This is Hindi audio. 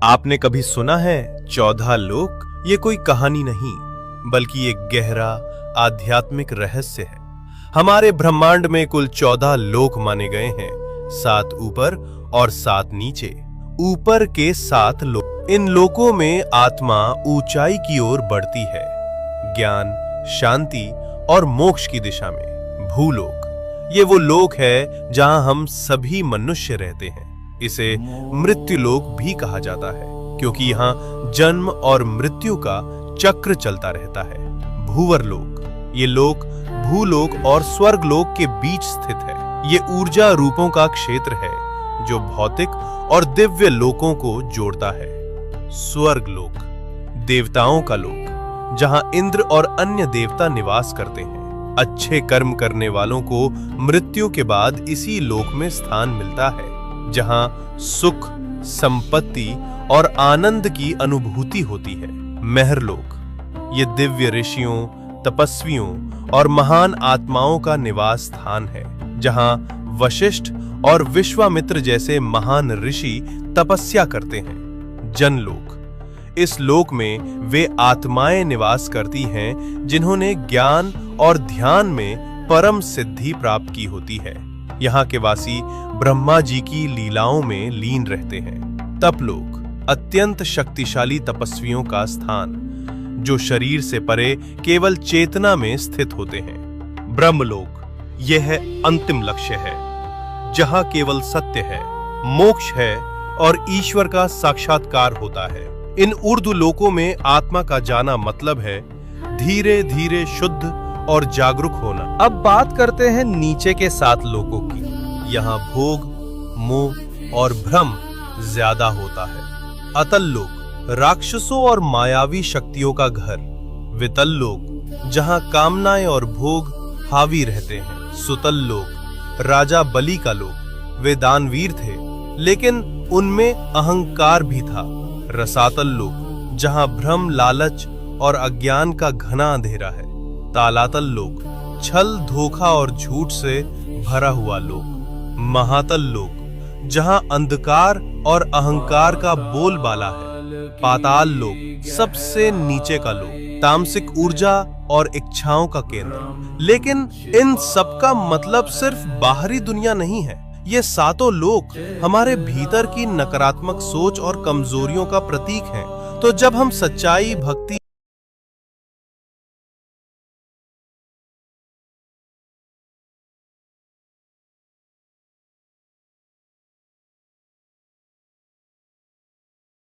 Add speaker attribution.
Speaker 1: आपने कभी सुना है 14 लोक? ये कोई कहानी नहीं, बल्कि एक गहरा आध्यात्मिक रहस्य है। हमारे ब्रह्मांड में कुल 14 लोक माने गए हैं, 7 ऊपर और 7 नीचे। ऊपर के 7 लोक, इन लोकों में आत्मा ऊंचाई की ओर बढ़ती है, ज्ञान, शांति और मोक्ष की दिशा में। भूलोक, ये वो लोक है जहां हम सभी मनुष्य रहते हैं। इसे मृत्युलोक भी कहा जाता है, क्योंकि यहाँ जन्म और मृत्यु का चक्र चलता रहता है। भूवरलोक, ये लोक भूलोक और स्वर्गलोक के बीच स्थित है। ये ऊर्जा रूपों का क्षेत्र है जो भौतिक और दिव्य लोकों को जोड़ता है। स्वर्गलोक, देवताओं का लोक, जहां इंद्र और अन्य देवता निवास करते हैं। अच्छे कर्म करने वालों को मृत्यु के बाद इसी लोक में स्थान मिलता है, जहां सुख, संपत्ति और आनंद की अनुभूति होती है। महरलोक, ये दिव्य ऋषियों, तपस्वियों और महान आत्माओं का निवास स्थान है, जहां वशिष्ठ और विश्वामित्र जैसे महान ऋषि तपस्या करते हैं। जनलोक, इस लोक में वे आत्माएं निवास करती हैं जिन्होंने ज्ञान और ध्यान में परम सिद्धि प्राप्त की होती है। यहाँ के वासी ब्रह्मा जी की लीलाओं में लीन रहते हैं। तपलोक, अत्यंत शक्तिशाली तपस्वियों का स्थान, जो शरीर से परे केवल चेतना में स्थित होते हैं। ब्रह्मलोक, यह है अंतिम लक्ष्य है, जहां केवल सत्य है, मोक्ष है और ईश्वर का साक्षात्कार होता है। इन ऊर्ध्व लोकों में आत्मा का जाना मतलब है धीरे धीरे शुद्ध और जागरूक होना। अब बात करते हैं नीचे के 7 लोकों की। यहाँ भोग, मोह और भ्रम ज्यादा होता है। अतल लोक, राक्षसों और मायावी शक्तियों का घर। वितल लोक, जहाँ कामनाएं और भोग हावी रहते हैं। सुतल लोक, राजा बलि का लोक। वे दानवीर थे, लेकिन उनमें अहंकार भी था। रसातल लोक, जहाँ भ्रम, लालच और अज्ञान का घना अंधेरा है। तालातल लोक, छल, धोखा और झूठ से भरा हुआ लोक। महातल लोक, जहां अंधकार और अहंकार का बोलबाला है। पाताल लोक, सबसे नीचे का लोक, तामसिक ऊर्जा और इच्छाओं का केंद्र। लेकिन इन सब का मतलब सिर्फ बाहरी दुनिया नहीं है। ये 7 लोक हमारे भीतर की नकारात्मक सोच और कमजोरियों का प्रतीक हैं। तो जब हम सच्चाई, भक्ति